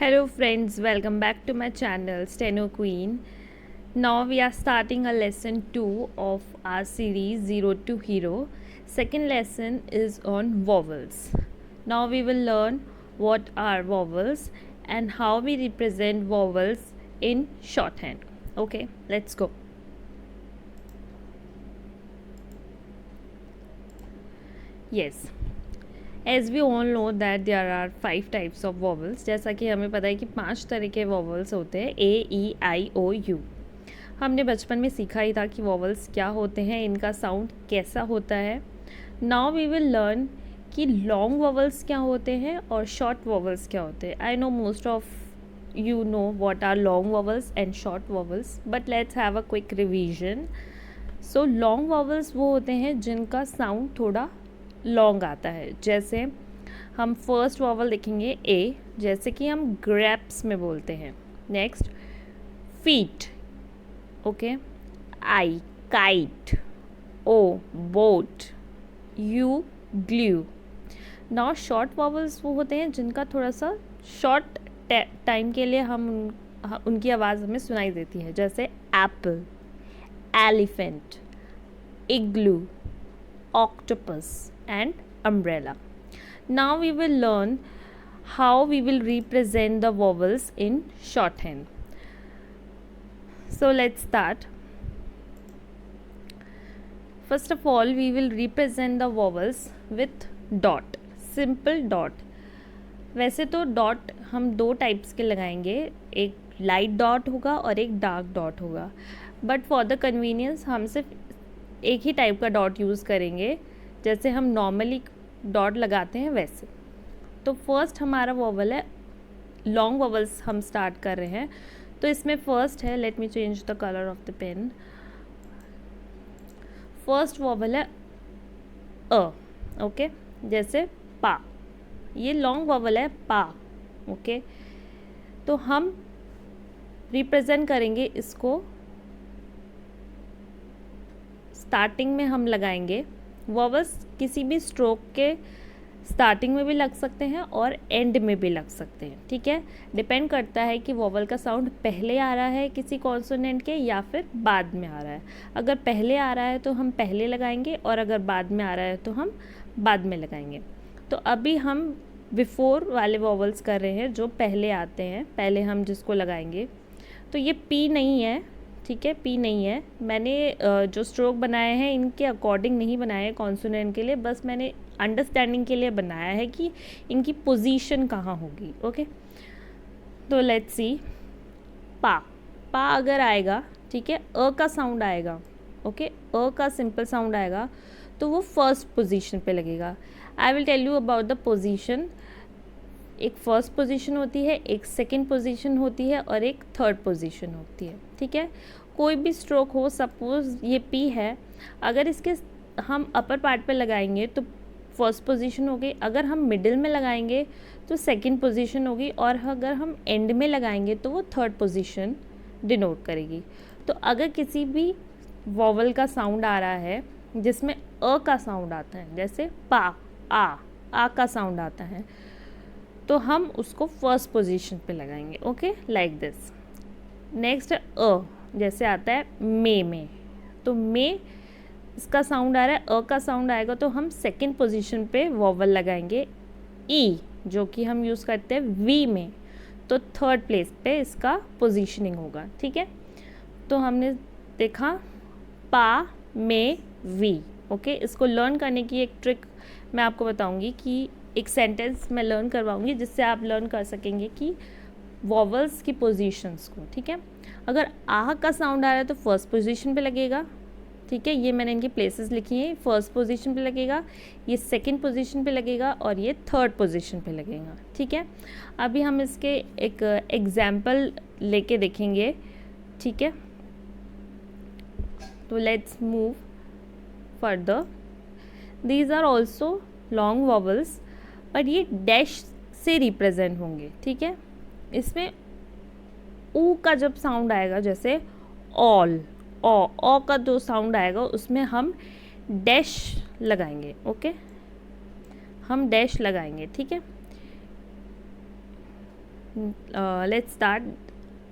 Hello friends, welcome back to my channel Steno Queen. Now we are starting a lesson 2 of our series Zero to Hero. Second lesson is on vowels. Now we will learn what are vowels and how we represent vowels in shorthand. Okay, let's go. Yes. As we all know that there are 5 types of vowels. जैसा कि हमें पता है कि 5 तरह के vowels होते हैं, A, E, I, O, U। हमने बचपन में सीखा ही था कि वॉवल्स क्या होते हैं, इनका साउंड कैसा होता है। नाउ वी विल लर्न कि लॉन्ग वॉवल्स क्या होते हैं और शॉर्ट वॉवल्स क्या होते हैं। I know most of you know what are long vowels and short vowels, but let's have a quick revision. So long vowels वो होते हैं जिनका साउंड थोड़ा लॉन्ग आता है। जैसे हम फर्स्ट वॉवल देखेंगे ए, जैसे कि हम ग्रेप्स में बोलते हैं। Next feet, okay, I kite, O boat, U glue. Now short vowels वो होते हैं जिनका थोड़ा सा शॉर्ट टाइम के लिए उनकी आवाज़ हमें सुनाई देती है। जैसे Apple, elephant, igloo, octopus and umbrella. Now we will learn how we will represent the vowels in shorthand. So let's start. First of all, we will represent the vowels with dot, simple dot. वैसे तो dot हम 2 types के लगाएंगे, एक light dot होगा और एक dark dot होगा, बट फॉर द कन्वीनियंस हम सिर्फ एक ही टाइप का डॉट यूज़ करेंगे, जैसे हम नॉर्मली डॉट लगाते हैं वैसे। तो फर्स्ट हमारा वॉवल है, लॉन्ग वॉवल्स हम स्टार्ट कर रहे हैं। तो इसमें फर्स्ट है, let me change the colour of the pen. First vowel है अ, ओके, जैसे पा, ये लॉन्ग वॉवल है पा, ओके। तो हम रिप्रेजेंट करेंगे इसको, स्टार्टिंग में हम लगाएंगे। वॉवल्स किसी भी स्ट्रोक के स्टार्टिंग में भी लग सकते हैं और एंड में भी लग सकते हैं, ठीक है। डिपेंड करता है कि वॉवल का साउंड पहले आ रहा है किसी कॉन्सोनेंट के या फिर बाद में आ रहा है। अगर पहले आ रहा है तो हम पहले लगाएंगे और अगर बाद में आ रहा है तो हम बाद में लगाएंगे। तो अभी हम बिफोर वाले वॉवल्स कर रहे हैं जो पहले आते हैं, पहले हम जिसको लगाएंगे। तो ये पी नहीं है, ठीक है, पी नहीं है। मैंने जो स्ट्रोक बनाए हैं इनके अकॉर्डिंग नहीं बनाए हैं कॉन्सोनेंट के लिए, बस मैंने अंडरस्टैंडिंग के लिए बनाया है कि इनकी पोजीशन कहाँ होगी, ओके। तो लेट्स सी, पा, पा अगर आएगा, ठीक है, अ का साउंड आएगा, ओके, अ का सिंपल साउंड आएगा तो वो फर्स्ट पोजीशन पे लगेगा। I will tell you about the position. एक फर्स्ट पोजीशन होती है, एक सेकंड पोजीशन होती है और एक थर्ड पोजीशन होती है, ठीक है। कोई भी स्ट्रोक हो, सपोज ये पी है, अगर इसके हम अपर पार्ट पे लगाएंगे तो फर्स्ट पोजीशन होगी, अगर हम मिडिल में लगाएंगे तो सेकंड पोजीशन होगी, और अगर हम एंड में लगाएंगे तो वो थर्ड पोजीशन डिनोट करेगी। तो अगर किसी भी वॉवल का साउंड आ रहा है जिसमें अ का साउंड आता है, जैसे पा, आ का साउंड आता है, तो हम उसको फर्स्ट पोजीशन पे लगाएंगे, ओके, लाइक दिस। नेक्स्ट अ, जैसे आता है में, तो में इसका साउंड आ रहा है, अ का साउंड आएगा तो हम सेकंड पोजीशन पे वॉवल लगाएंगे। ई, जो कि हम यूज़ करते हैं वी में, तो थर्ड प्लेस पे इसका पोजीशनिंग होगा, ठीक है। तो हमने देखा पा, में, वी, ओके। इसको लर्न करने की एक ट्रिक मैं आपको बताऊंगी कि एक सेंटेंस मैं लर्न करवाऊंगी जिससे आप लर्न कर सकेंगे कि वॉवल्स की पोजीशंस को, ठीक है। अगर आह का साउंड आ रहा है तो फर्स्ट पोजीशन पे लगेगा, ठीक है, ये मैंने इनकी प्लेसेस लिखी हैं। फर्स्ट पोजीशन पे लगेगा, ये सेकंड पोजीशन पे लगेगा और ये थर्ड पोजीशन पे लगेगा, ठीक है। अभी हम इसके एक एग्जाम्पल लेके देखेंगे, ठीक है। तो let's move further. These are also long vowels, but ये डैश से रिप्रेजेंट होंगे, ठीक है। इसमें ऊ का जब साउंड आएगा, जैसे ऑल, ओ का जो साउंड आएगा उसमें हम डैश लगाएंगे, ओके, हम डैश लगाएंगे, ठीक है। Let's start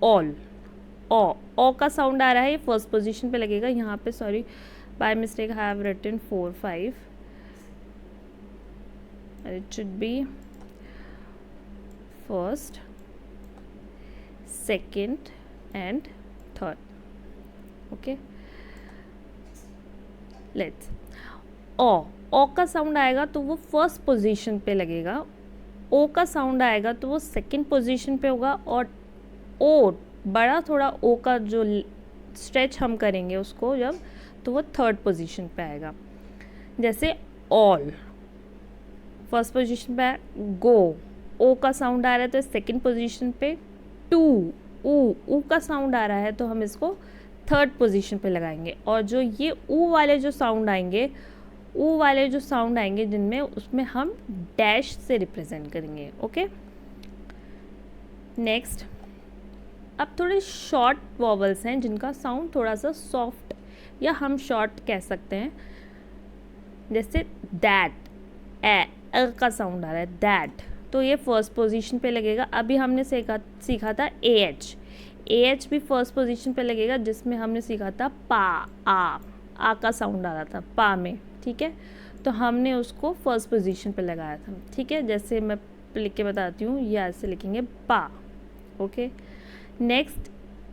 all. ओ का साउंड आ रहा है, ये फर्स्ट पोजीशन पे लगेगा। यहाँ पे sorry by mistake I have written 4 5, it should be first, second and third. Okay, let's O का साउंड आएगा तो वो फर्स्ट पोजीशन पे लगेगा, ओ का साउंड आएगा तो वो सेकंड पोजीशन पे होगा, और ओ बड़ा थोड़ा ओ का जो स्ट्रेच हम करेंगे उसको जब, तो वो थर्ड पोजीशन पे आएगा। जैसे ऑल फर्स्ट पोजीशन पे है, गो ओ का साउंड आ रहा है तो सेकंड पोजीशन पे, टू ऊ का साउंड आ रहा है तो हम इसको थर्ड पोजीशन पे लगाएंगे। और जो ये ऊ वाले जो साउंड आएंगे जिनमें, उसमें हम डैश से रिप्रेजेंट करेंगे। ओके, नेक्स्ट अब थोड़े शॉर्ट वॉवल्स हैं जिनका साउंड थोड़ा सा सॉफ्ट या हम शॉर्ट कह सकते हैं। जैसे दैट, ए का साउंड आ रहा है दैट, तो ये फर्स्ट पोजीशन पे लगेगा। अभी हमने सीखा था ए एच भी फर्स्ट पोजीशन पे लगेगा, जिसमें हमने सीखा था पा, आ का साउंड आ रहा था पा में। ठीक है, तो हमने उसको फर्स्ट पोजीशन पे लगाया था। ठीक है, जैसे मैं लिख के बताती हूँ, ये ऐसे लिखेंगे पा। ओके, नेक्स्ट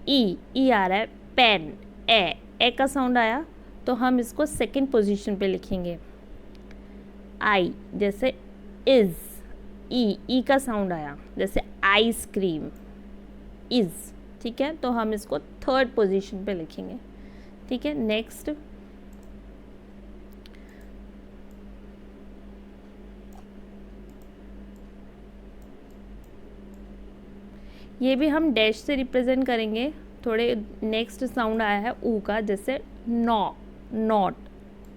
ई आ रहा है पेन, ए का साउंड आया तो हम इसको सेकंड पोजीशन पे लिखेंगे। आई, जैसे इज, ई का साउंड आया, जैसे आइसक्रीम, इज। ठीक है, तो हम इसको थर्ड पोजीशन पे लिखेंगे। ठीक है, नेक्स्ट ये भी हम डैश से रिप्रेजेंट करेंगे। थोड़े नेक्स्ट साउंड आया है ऊ का, जैसे नॉ, नॉट,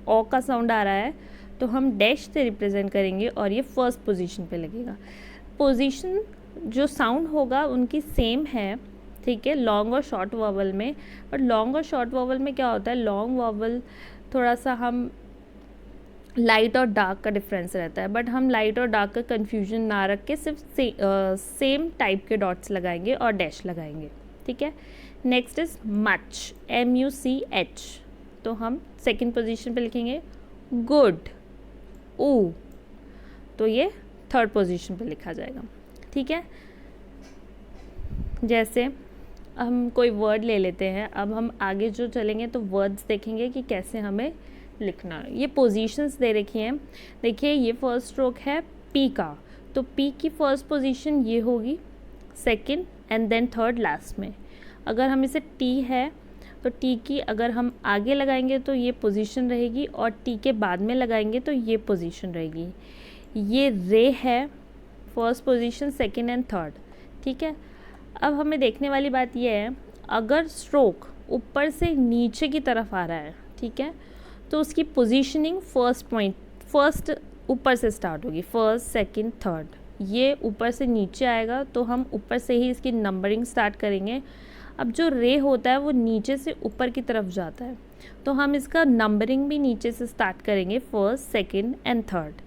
ओ का साउंड आ रहा है तो हम डैश से रिप्रेजेंट करेंगे और ये फर्स्ट पोजीशन पे लगेगा। पोजीशन जो साउंड होगा उनकी सेम है। ठीक है, लॉन्ग और शॉर्ट वॉवल में। बट लॉन्ग और शॉर्ट वॉवल में क्या होता है, लॉन्ग वॉवल थोड़ा सा हम लाइट और डार्क का डिफरेंस रहता है, बट हम लाइट और डार्क का कन्फ्यूजन ना रख के सिर्फ सेम टाइप के डॉट्स लगाएंगे और डैश लगाएंगे। ठीक है, नेक्स्ट इज मच, MUCH, तो हम सेकंड पोजीशन पे लिखेंगे। गुड, ऊ, तो ये थर्ड पोजीशन पे लिखा जाएगा। ठीक है, जैसे हम कोई वर्ड ले लेते हैं, अब हम आगे जो चलेंगे तो वर्ड्स देखेंगे कि कैसे हमें लिखना है। ये पोजीशंस दे रखी हैं। देखिए, ये फर्स्ट स्ट्रोक है पी का, तो पी की फर्स्ट पोजीशन ये होगी, second and then third last में। अगर हम इसे टी है तो टी की अगर हम आगे लगाएंगे तो ये पोजीशन रहेगी, और टी के बाद में लगाएंगे तो ये पोजीशन रहेगी। ये रे है, first position, second and third. ठीक है, अब हमें देखने वाली बात ये है, अगर स्ट्रोक ऊपर से नीचे की तरफ आ रहा है, ठीक है, तो उसकी पोजीशनिंग फर्स्ट ऊपर से स्टार्ट होगी, फर्स्ट सेकंड थर्ड। ये ऊपर से नीचे आएगा तो हम ऊपर से ही इसकी नंबरिंग स्टार्ट करेंगे। अब जो रे होता है वो नीचे से ऊपर की तरफ जाता है, तो हम इसका नंबरिंग भी नीचे से स्टार्ट करेंगे, फर्स्ट सेकंड एंड थर्ड।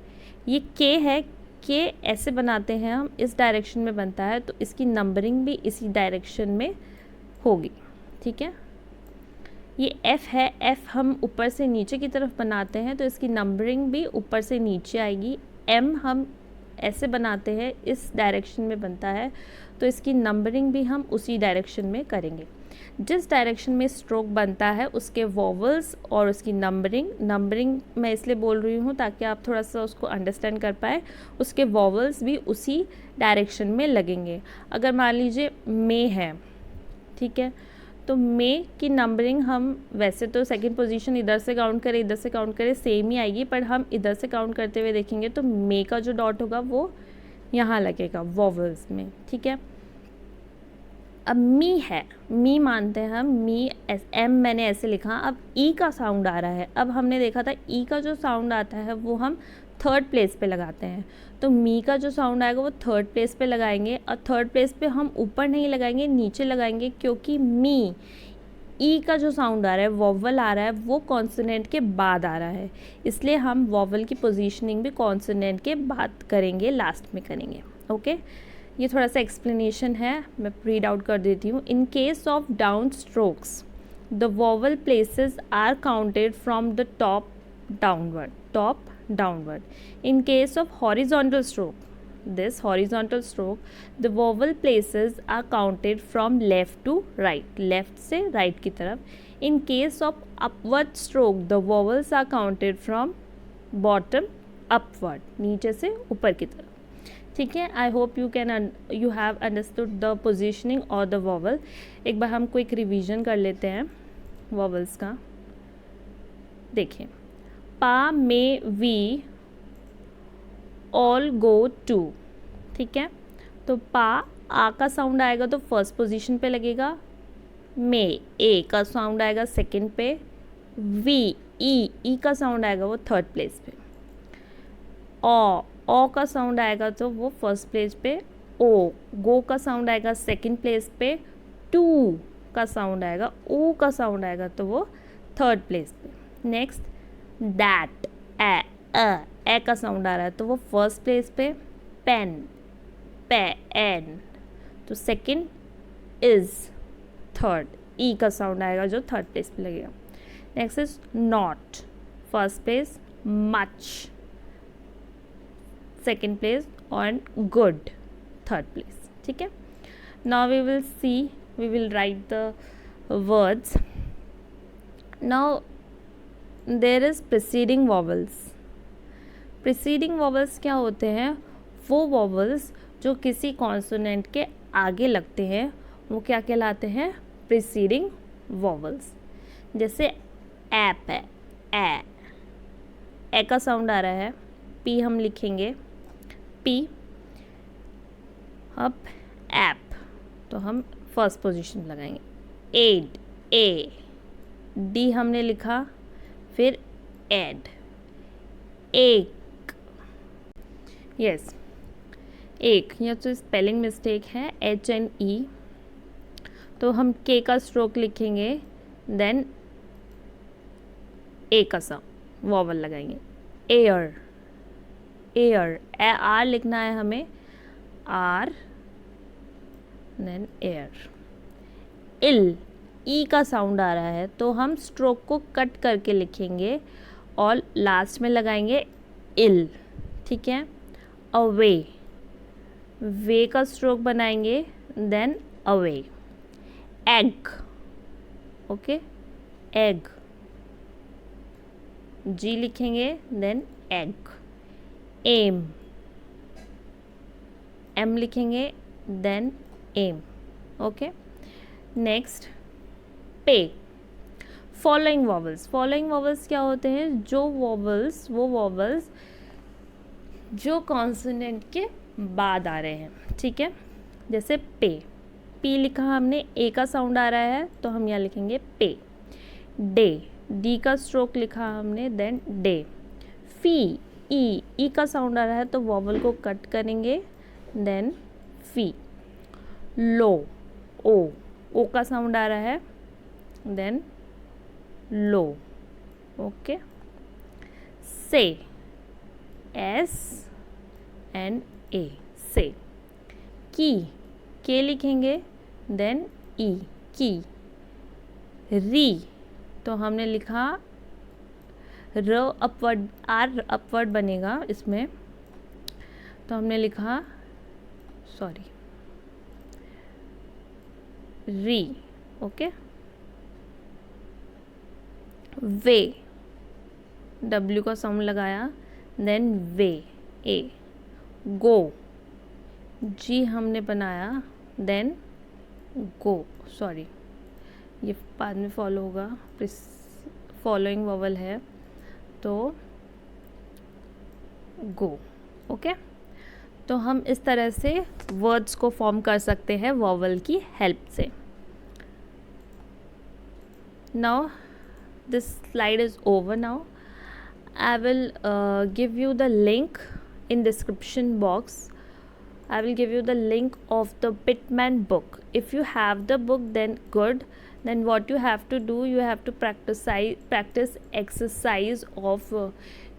ये के है, के ऐसे बनाते हैं हम, इस डायरेक्शन में बनता है, तो इसकी नंबरिंग भी इसी डायरेक्शन में होगी। ठीक है, ये एफ़ है, एफ़ हम ऊपर से नीचे की तरफ बनाते हैं तो इसकी नंबरिंग भी ऊपर से नीचे आएगी। एम हम ऐसे बनाते हैं, इस डायरेक्शन में बनता है, तो इसकी नंबरिंग भी हम उसी डायरेक्शन में करेंगे। जिस डायरेक्शन में स्ट्रोक बनता है उसके वॉवल्स और उसकी नंबरिंग मैं इसलिए बोल रही हूँ ताकि आप थोड़ा सा उसको अंडरस्टैंड कर पाए, उसके वॉवल्स भी उसी डायरेक्शन में लगेंगे। अगर मान लीजिए मे है, ठीक है, तो मे की नंबरिंग हम वैसे तो सेकंड पोजीशन इधर से काउंट करें इधर से काउंट करें सेम ही आएगी, पर हम इधर से काउंट करते हुए देखेंगे तो मे का जो डॉट होगा वो यहाँ लगेगा वॉवल्स में। ठीक है, अब मी है, मी मानते हैं हम, मी एम मैंने ऐसे लिखा। अब ई का साउंड आ रहा है, अब हमने देखा था ई का जो साउंड आता है वो हम थर्ड प्लेस पे लगाते हैं, तो मी का जो साउंड आएगा वो थर्ड प्लेस पे लगाएंगे, और थर्ड प्लेस पे हम ऊपर नहीं लगाएंगे, नीचे लगाएंगे, क्योंकि मी ई का जो साउंड आ रहा है, वॉवल आ रहा है, वो कॉन्सोनेंट के बाद आ रहा है, इसलिए हम वॉवल की पोजीशनिंग भी कॉन्सोनेंट के बाद करेंगे, लास्ट में करेंगे। ओके, ये थोड़ा सा एक्सप्लेनेशन है, मैं रीड आउट कर देती हूँ. In case of down strokes the vowel places are counted from the top downward. In case of horizontal stroke, this horizontal stroke, the vowel places are counted from left to right, left से right की तरफ. In case of upward stroke, the vowels are counted from bottom upward, नीचे से ऊपर की तरफ. ठीक है, I hope you have understood the positioning और द वॉवल. एक बार हम क्विक रिवीजन कर लेते हैं वॉवल्स का. देखिए, पा में वी ऑल गो टू. ठीक है, तो पा आ का साउंड आएगा तो फर्स्ट पोजीशन पे लगेगा. में ए का साउंड आएगा सेकंड पे. वी ई का साउंड आएगा वो थर्ड प्लेस पे. ओ का साउंड आएगा तो वो फर्स्ट प्लेस पे. ओ गो का साउंड आएगा सेकंड प्लेस पे. टू का साउंड आएगा, ओ का साउंड आएगा तो वो थर्ड प्लेस पे. नेक्स्ट दैट ए का साउंड आ रहा है तो वो फर्स्ट प्लेस पे. पेन एन तो सेकंड. इज थर्ड, ई का साउंड आएगा जो थर्ड प्लेस पे लगेगा. Next is not first place. Much second place और गुड थर्ड प्लेस. ठीक है, now we will write the words. Now there is preceding vowels. Preceding vowels क्या होते हैं? वो वॉवल्स जो किसी कॉन्सोनेंट के आगे लगते हैं वो क्या कहलाते हैं? Preceding vowels. जैसे ऐप है, ए का साउंड आ रहा है. पी हम लिखेंगे पी. अब ऐप तो हम फर्स्ट पोजीशन लगाएंगे. एड ए. डी हमने लिखा, फिर एड. एक, यस एक, यह तो स्पेलिंग मिस्टेक है, HNE. तो हम के का स्ट्रोक लिखेंगे, देन ए का साउंड वॉवल लगाएंगे. एयर आर लिखना है हमें, आर देन एयर. इल ई का साउंड आ रहा है तो हम स्ट्रोक को कट करके लिखेंगे और लास्ट में लगाएंगे इल. ठीक है. अवे, वे का स्ट्रोक बनाएंगे, then away. Egg, okay, egg, G लिखेंगे, देन एग. एम, एम लिखेंगे, देन एम. ओके. नेक्स्ट पे. फॉलोइंग वॉवल्स क्या होते हैं? वो वॉवल्स जो कॉन्सोनेंट के बाद आ रहे हैं. ठीक है, जैसे पे. पी लिखा हमने, ए का साउंड आ रहा है तो हम यहाँ लिखेंगे पे. डे, डी का स्ट्रोक लिखा हमने, देन डे. फी, ई का साउंड आ रहा है तो वॉवल को कट करेंगे, देन फी. लो, ओ का साउंड आ रहा है, देन लो. ओके. से, एस एंड ए, से. के लिखेंगे, देन ई, की. री तो हमने लिखा र अपवर्ड, आर अपवर्ड बनेगा इसमें तो हमने लिखा री. ओके. वे, डब्ल्यू का साउंड लगाया, देन वे, ए. गो, जी हमने बनाया, देन गो. ये बाद में फॉलो होगा, फॉलोइंग वॉवल है तो गो. ओके. तो हम इस तरह से वर्ड्स को फॉर्म कर सकते हैं वॉवल की हेल्प से. Now this slide is over. Now I will give you the link in description box. I will give you the link of the Pitman book. If you have the book, then good. Then what you have to do, you have to practice exercise of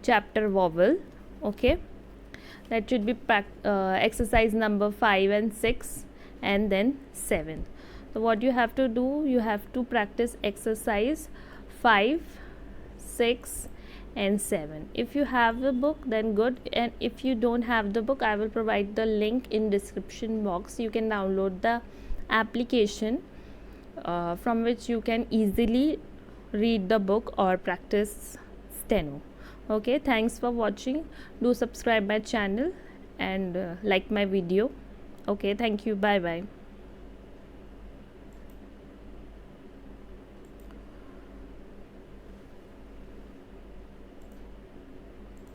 chapter vowel. Okay, that should be exercise number 5 and 6 and then 7. So what you have to do, you have to practice exercise 5, 6 and 7. If you have the book, then good, and if you don't have the book, I will provide the link in description box. You can download the application from which you can easily read the book or practice steno. Okay, thanks for watching. Do subscribe my channel and like my video. Okay, thank you. Bye bye.